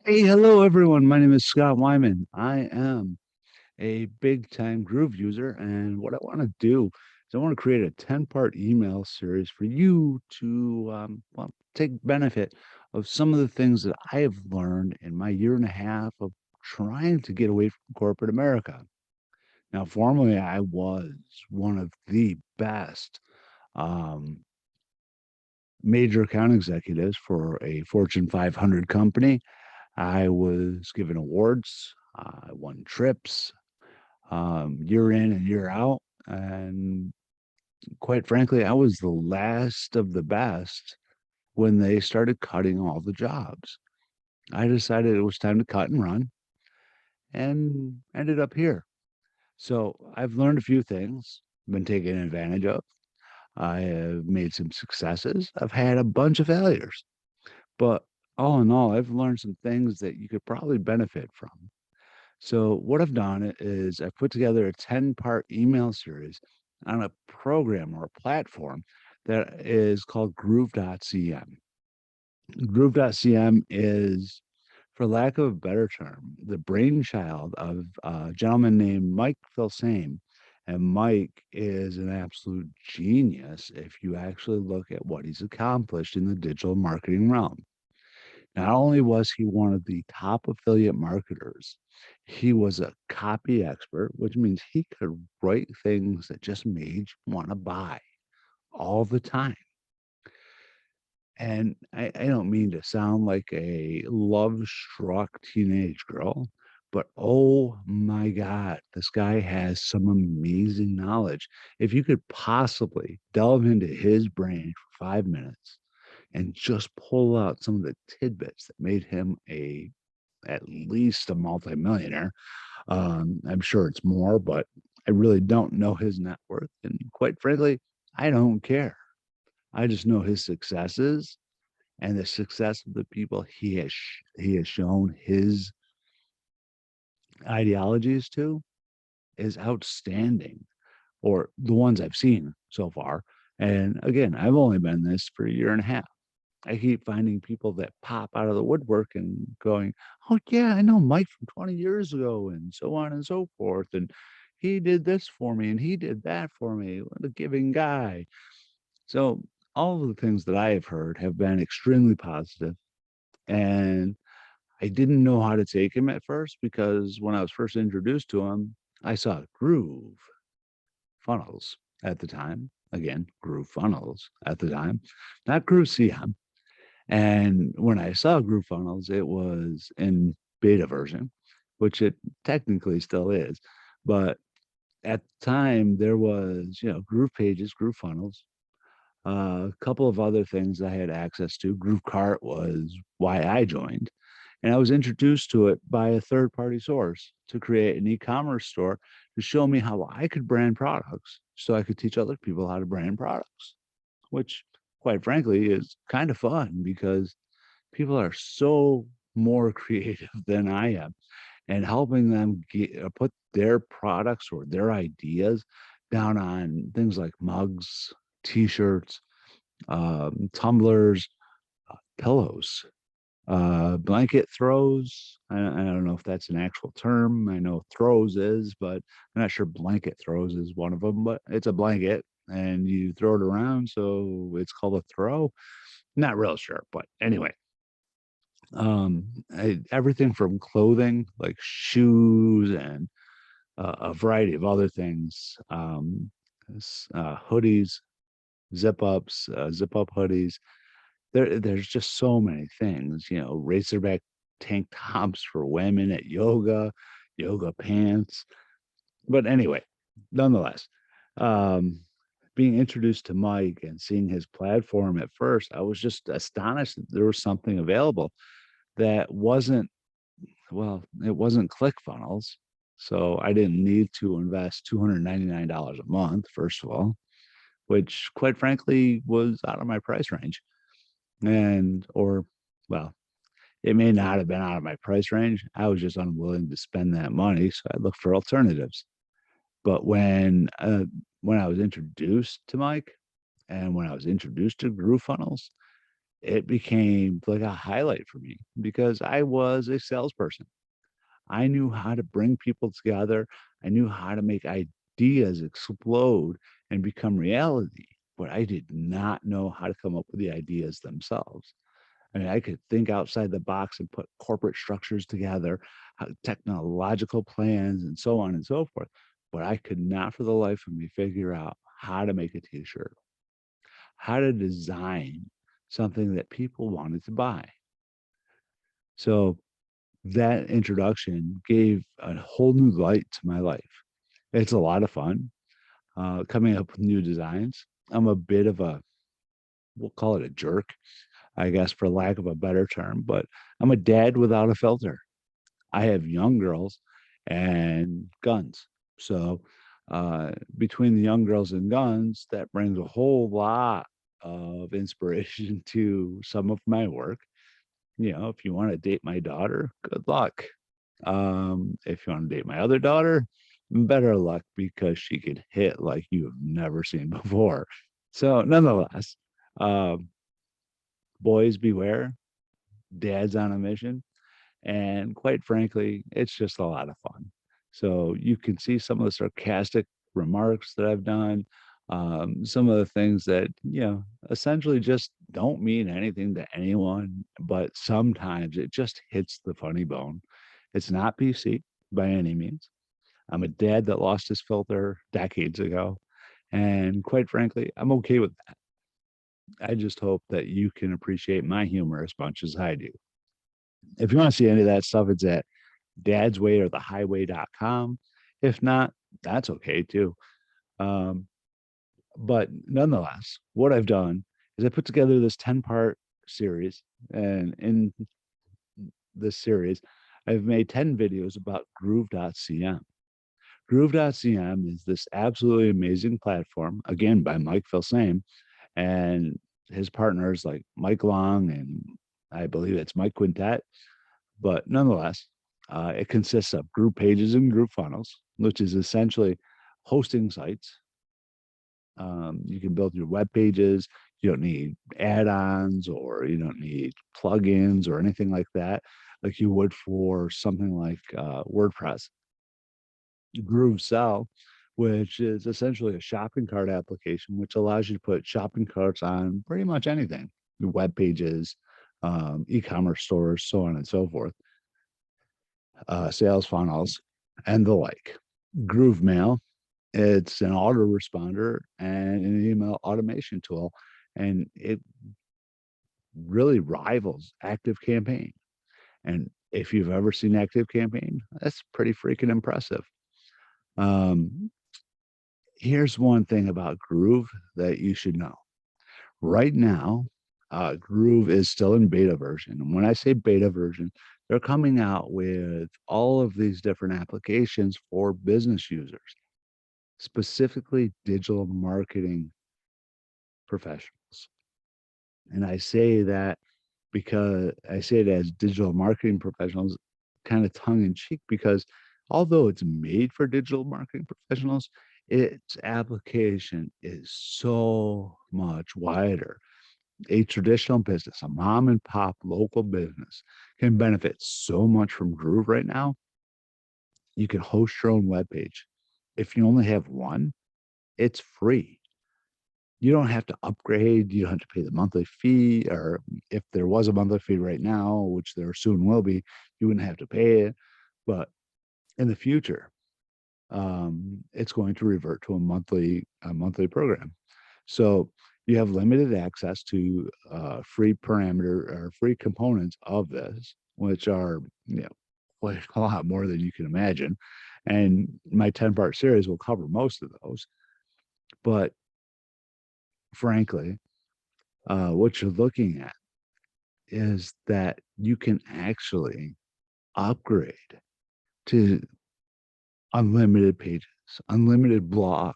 Hey, hello everyone. My name is Scott Wyman. I am a big time Groove user, and what I want to do is I want to create a 10-part email series for you to take benefit of some of the things that I have learned in my year and a half of trying to get away from corporate America. Now, formerly, I was one of the best um, major account executives for a Fortune 500 company. I was given awards. I won trips year in and year out. And quite frankly, I was the last of the best when they started cutting all the jobs. I decided it was time to cut and run and ended up here. So I've learned a few things, been taken advantage of. I have made some successes. I've had a bunch of failures, but all in all, I've learned some things that you could probably benefit from. So what I've done is I've put together a 10-part email series on a program or a platform that is called Groove.CM. Groove.CM is, for lack of a better term, the brainchild of a gentleman named Mike Filsame. And Mike is an absolute genius if you actually look at what he's accomplished in the digital marketing realm. Not only was he one of the top affiliate marketers, he was a copy expert, which means he could write things that just made you want to buy all the time. And I don't mean to sound like a love struck teenage girl, but oh my God, this guy has some amazing knowledge. If you could possibly delve into his brain for 5 minutes and just pull out some of the tidbits that made him a at least a multimillionaire. I'm sure it's more, but I really don't know his net worth. And quite frankly, I don't care. I just know his successes and the success of the people he has shown his ideologies to is outstanding, or the ones I've seen so far. And again, I've only been this for a year and a half. I keep finding people that pop out of the woodwork and going, "Oh yeah, I know Mike from 20 years ago," and so on and so forth. And he did this for me, and he did that for me. What a giving guy! So all of the things that I have heard have been extremely positive, and I didn't know how to take him at first because when I was first introduced to him, I saw Groove Funnels at the time. Again, Groove Funnels at the time, not Groove.CM. And when I saw GrooveFunnels, it was in beta version, which it technically still is. But at the time, there was, Groove Pages, GrooveFunnels, a couple of other things I had access to. GrooveCart was why I joined. And I was introduced to it by a third party source to create an e commerce store to show me how I could brand products so I could teach other people how to brand products, which, quite frankly, is kind of fun because people are so more creative than I am, and helping them put their products or their ideas down on things like mugs, t-shirts, tumblers, pillows, blanket throws. I don't know if that's an actual term. I know throws is, but I'm not sure blanket throws is one of them, but it's a blanket and you throw it around. So it's called a throw. Not real sure, but anyway, everything from clothing like shoes and a variety of other things, hoodies, zip up hoodies. There's just so many things, racerback tank tops for women at yoga pants. But anyway, nonetheless, um, being introduced to Mike and seeing his platform at first, I was just astonished that there was something available that wasn't, well, it wasn't ClickFunnels. So I didn't need to invest $299 a month, first of all, which quite frankly was out of my price range. And, or, well, it may not have been out of my price range. I was just unwilling to spend that money. So I looked for alternatives. But when I was introduced to Mike and when I was introduced to GrooveFunnels, it became like a highlight for me because I was a salesperson. I knew how to bring people together. I knew how to make ideas explode and become reality, but I did not know how to come up with the ideas themselves. I mean, I could think outside the box and put corporate structures together, technological plans, and so on and so forth. But I could not for the life of me figure out how to make a t-shirt, how to design something that people wanted to buy. So that introduction gave a whole new light to my life. It's a lot of fun coming up with new designs. I'm a bit of a, we'll call it a jerk, I guess, for lack of a better term, but I'm a dad without a filter. I have young girls and guns. So between the young girls and guns, that brings a whole lot of inspiration to some of my work. You know, if you want to date my daughter, good luck. If you want to date my other daughter, better luck because she could hit like you have never seen before. So, nonetheless, um, boys beware, dad's on a mission. And quite frankly, it's just a lot of fun. So, you can see some of the sarcastic remarks that I've done, some of the things that, essentially just don't mean anything to anyone, but sometimes it just hits the funny bone. It's not PC by any means. I'm a dad that lost his filter decades ago. And quite frankly, I'm okay with that. I just hope that you can appreciate my humor as much as I do. If you want to see any of that stuff, it's at dadsway or thehighway.com. If not, that's okay too. Um, but nonetheless, what I've done is I put together this 10-part series. And in this series, I've made 10 videos about Groove.CM. Groove.CM is this absolutely amazing platform, again, by Mike Filsame, and his partners like Mike Long and I believe it's Mike Quintet. But nonetheless, it consists of group pages and group funnels, which is essentially hosting sites. You can build your web pages. You don't need add-ons or you don't need plugins or anything like that, like you would for something like WordPress. GrooveSell, which is essentially a shopping cart application, which allows you to put shopping carts on pretty much anything, your web pages, e-commerce stores, so on and so forth, sales funnels, and the like. Groove Mail, it's an autoresponder and an email automation tool, and it really rivals Active Campaign. And if you've ever seen Active Campaign, that's pretty freaking impressive. Um, Here's one thing about Groove that you should know. Right now, Groove is still in beta version. And when I say beta version, they're coming out with all of these different applications for business users, specifically digital marketing professionals. And I say that because I say it as digital marketing professionals, kind of tongue in cheek, because although it's made for digital marketing professionals, its application is so much wider. A traditional business, a mom and pop local business, can benefit so much from Groove right now. You can host your own webpage. If you only have one, it's free. You don't have to upgrade. You don't have to pay the monthly fee, or if there was a monthly fee right now, which there soon will be, you wouldn't have to pay it. But in the future, it's going to revert to a monthly program. So you have limited access to free parameter or free components of this, which are quite a lot more than you can imagine. And my 10-part series will cover most of those. But frankly, what you're looking at is that you can actually upgrade to unlimited pages, unlimited blogs,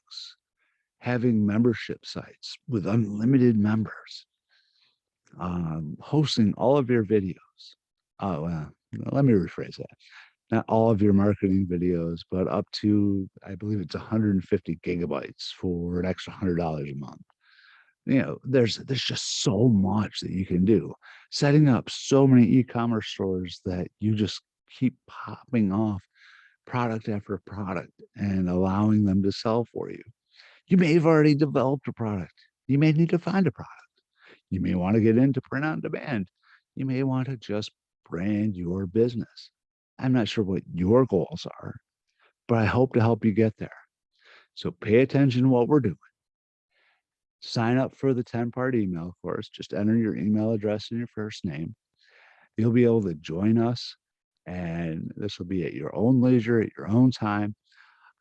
having membership sites with unlimited members, hosting all of your videos. Well, let me rephrase that. Not all of your marketing videos, but up to, I believe it's 150 gigabytes for an extra $100 a month. There's just so much that you can do. Setting up so many e-commerce stores that you just keep popping off product after product and allowing them to sell for you. You may have already developed a product. You may need to find a product. You may want to get into print on demand. You may want to just brand your business. I'm not sure what your goals are, but I hope to help you get there. So pay attention to what we're doing. Sign up for the 10-part email course. Just enter your email address and your first name. You'll be able to join us, and this will be at your own leisure, at your own time.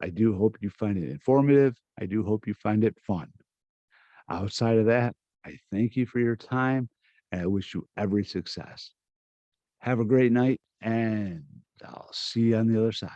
I do hope you find it informative. I do hope you find it fun. Outside of that, I thank you for your time, and I wish you every success. Have a great night, and I'll see you on the other side.